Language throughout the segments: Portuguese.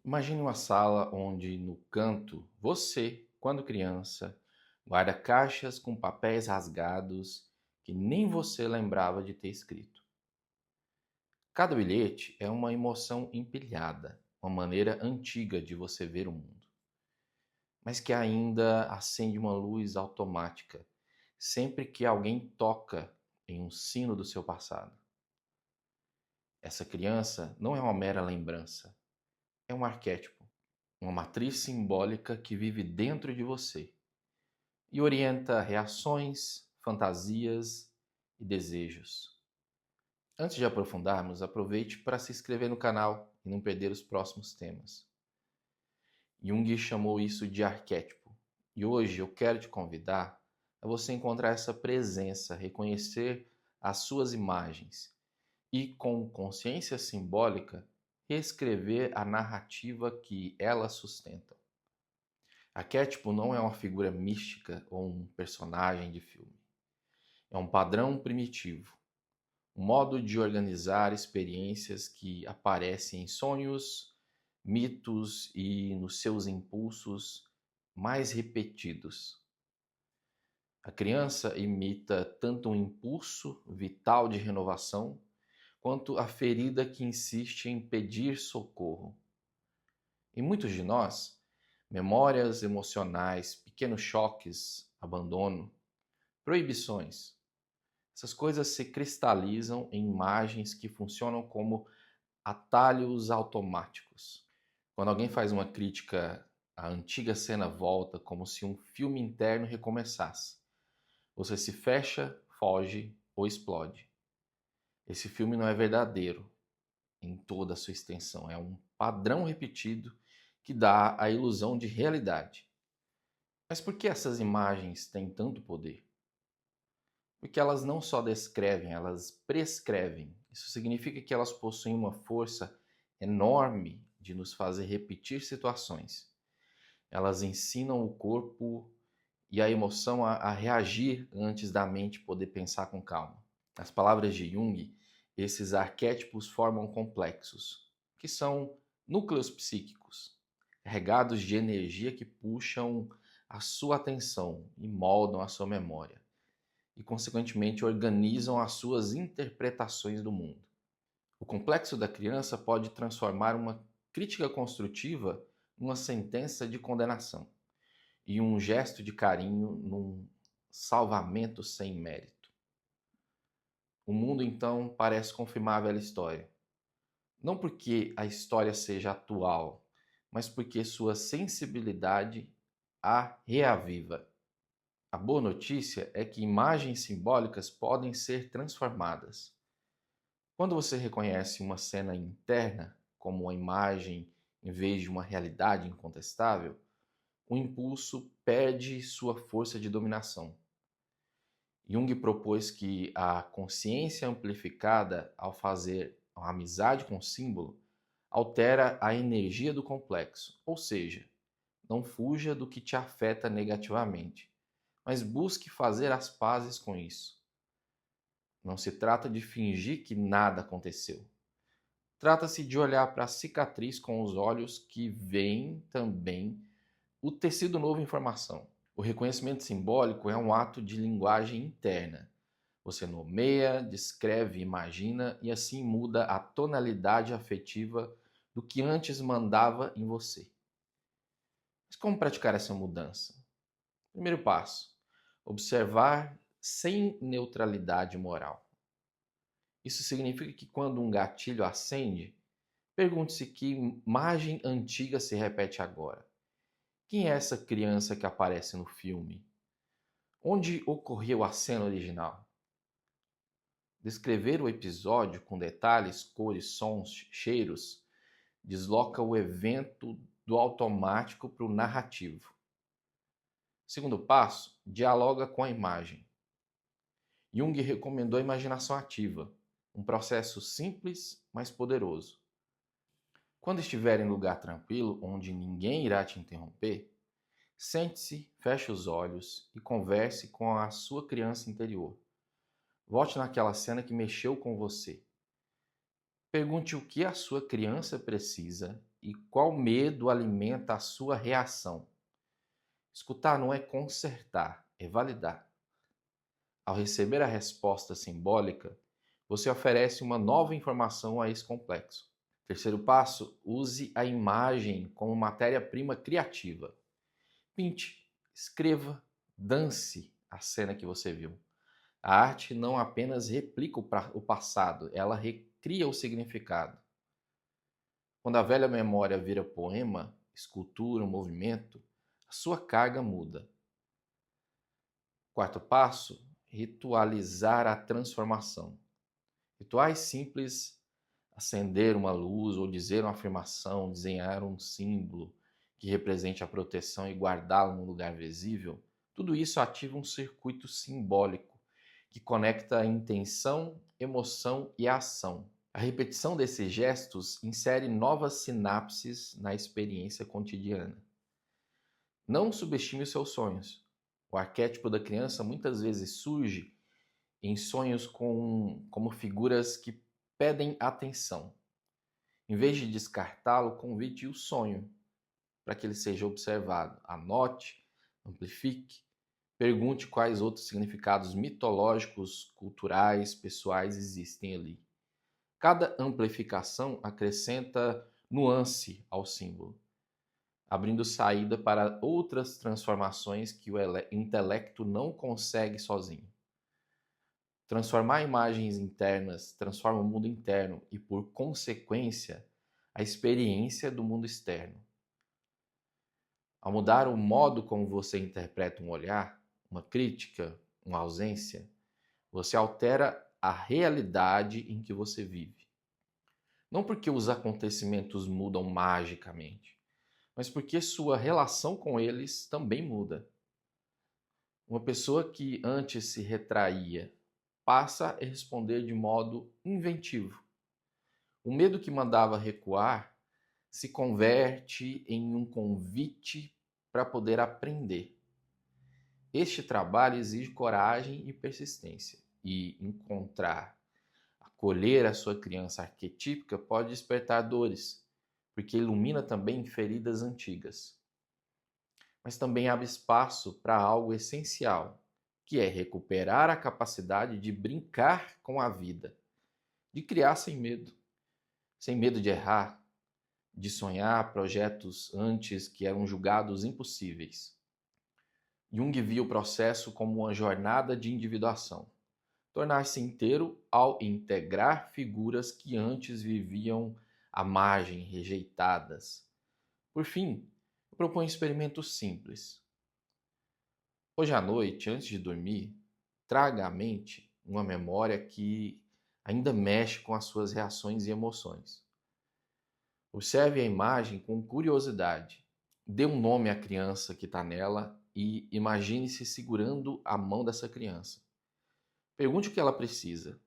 Imagine uma sala onde no canto você, quando criança, guarda caixas com papéis rasgados que nem você lembrava de ter escrito. Cada bilhete é uma emoção empilhada, uma maneira antiga de você ver o mundo, mas que ainda acende uma luz automática sempre que alguém toca em um sino do seu passado. Essa criança não é uma mera lembrança, é um arquétipo, uma matriz simbólica que vive dentro de você e orienta reações, fantasias e desejos. Antes de aprofundarmos, aproveite para se inscrever no canal e não perder os próximos temas. Jung chamou isso de arquétipo, e hoje eu quero te convidar a você encontrar essa presença, reconhecer as suas imagens e, com consciência simbólica, reescrever a narrativa que elas sustentam. Arquétipo não é uma figura mística ou um personagem de filme. É um padrão primitivo, um modo de organizar experiências que aparecem em sonhos, mitos e nos seus impulsos mais repetidos. A criança imita tanto um impulso vital de renovação, quanto a ferida que insiste em pedir socorro. Em muitos de nós, memórias emocionais, pequenos choques, abandono, proibições, essas coisas se cristalizam em imagens que funcionam como atalhos automáticos. Quando alguém faz uma crítica, a antiga cena volta como se um filme interno recomeçasse. Você se fecha, foge ou explode. Esse filme não é verdadeiro em toda a sua extensão, é um padrão repetido que dá a ilusão de realidade. Mas por que essas imagens têm tanto poder? Porque elas não só descrevem, elas prescrevem. Isso significa que elas possuem uma força enorme de nos fazer repetir situações. Elas ensinam o corpo e a emoção a reagir antes da mente poder pensar com calma. Nas palavras de Jung, esses arquétipos formam complexos, que são núcleos psíquicos, carregados de energia que puxam a sua atenção e moldam a sua memória e, consequentemente, organizam as suas interpretações do mundo. O complexo da criança pode transformar uma crítica construtiva numa sentença de condenação e um gesto de carinho num salvamento sem mérito. O mundo, então, parece confirmar a velha história. Não porque a história seja atual, mas porque sua sensibilidade a reaviva. A boa notícia é que imagens simbólicas podem ser transformadas. Quando você reconhece uma cena interna como uma imagem em vez de uma realidade incontestável, o impulso perde sua força de dominação. Jung propôs que a consciência amplificada, ao fazer a amizade com o símbolo, altera a energia do complexo, ou seja, não fuja do que te afeta negativamente, mas busque fazer as pazes com isso. Não se trata de fingir que nada aconteceu. Trata-se de olhar para a cicatriz com os olhos que veem também o tecido novo em formação. O reconhecimento simbólico é um ato de linguagem interna. Você nomeia, descreve, imagina e assim muda a tonalidade afetiva do que antes mandava em você. Mas como praticar essa mudança? Primeiro passo: observar sem neutralidade moral. Isso significa que quando um gatilho acende, pergunte-se que imagem antiga se repete agora. Quem é essa criança que aparece no filme? Onde ocorreu a cena original? Descrever o episódio com detalhes, cores, sons, cheiros, desloca o evento do automático para o narrativo. Segundo passo, dialoga com a imagem. Jung recomendou a imaginação ativa, um processo simples, mas poderoso. Quando estiver em lugar tranquilo, onde ninguém irá te interromper, sente-se, feche os olhos e converse com a sua criança interior. Volte naquela cena que mexeu com você. Pergunte o que a sua criança precisa e qual medo alimenta a sua reação. Escutar não é consertar, é validar. Ao receber a resposta simbólica, você oferece uma nova informação a esse complexo. Terceiro passo, use a imagem como matéria-prima criativa. Pinte, escreva, dance a cena que você viu. A arte não apenas replica o passado, ela recria o significado. Quando a velha memória vira poema, escultura, movimento, a sua carga muda. Quarto passo, ritualizar a transformação. Rituais simples, acender uma luz ou dizer uma afirmação, desenhar um símbolo que represente a proteção e guardá-lo num lugar visível, tudo isso ativa um circuito simbólico que conecta a intenção, emoção e a ação. A repetição desses gestos insere novas sinapses na experiência cotidiana. Não subestime os seus sonhos. O arquétipo da criança muitas vezes surge em sonhos como figuras que pedem atenção. Em vez de descartá-lo, convide o sonho para que ele seja observado. Anote, amplifique, pergunte quais outros significados mitológicos, culturais, pessoais existem ali. Cada amplificação acrescenta nuance ao símbolo, abrindo saída para outras transformações que o intelecto não consegue sozinho. Transformar imagens internas transforma o mundo interno e, por consequência, a experiência do mundo externo. Ao mudar o modo como você interpreta um olhar, uma crítica, uma ausência, você altera a realidade em que você vive. Não porque os acontecimentos mudam magicamente, mas porque sua relação com eles também muda. Uma pessoa que antes se retraía passa a responder de modo inventivo. O medo que mandava recuar se converte em um convite para poder aprender. Este trabalho exige coragem e persistência, e acolher a sua criança arquetípica pode despertar dores, porque ilumina também feridas antigas. Mas também abre espaço para algo essencial, que é recuperar a capacidade de brincar com a vida, de criar sem medo de errar, de sonhar projetos antes que eram julgados impossíveis. Jung via o processo como uma jornada de individuação, tornar-se inteiro ao integrar figuras que antes viviam à margem, rejeitadas. Por fim, eu proponho um experimento simples. Hoje à noite, antes de dormir, traga à mente uma memória que ainda mexe com as suas reações e emoções. Observe a imagem com curiosidade. Dê um nome à criança que está nela e imagine-se segurando a mão dessa criança. Pergunte o que ela precisa.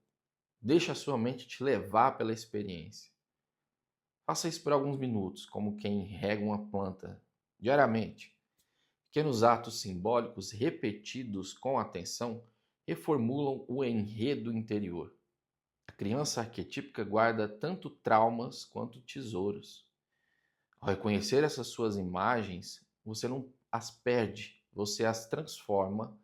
Deixe a sua mente te levar pela experiência. Faça isso por alguns minutos, como quem rega uma planta diariamente. Pequenos atos simbólicos repetidos com atenção reformulam o enredo interior. A criança arquetípica guarda tanto traumas quanto tesouros. Ao reconhecer essas suas imagens, você não as perde, você as transforma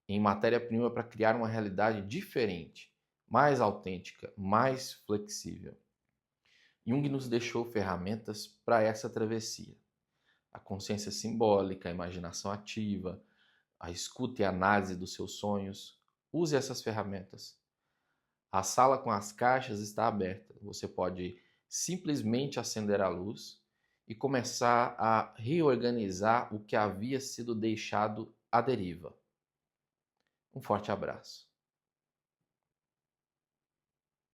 em matéria-prima para criar uma realidade diferente, mais autêntica, mais flexível. Jung nos deixou ferramentas para essa travessia. A consciência simbólica, a imaginação ativa, a escuta e análise dos seus sonhos. Use essas ferramentas. A sala com as caixas está aberta. Você pode simplesmente acender a luz e começar a reorganizar o que havia sido deixado à deriva. Um forte abraço.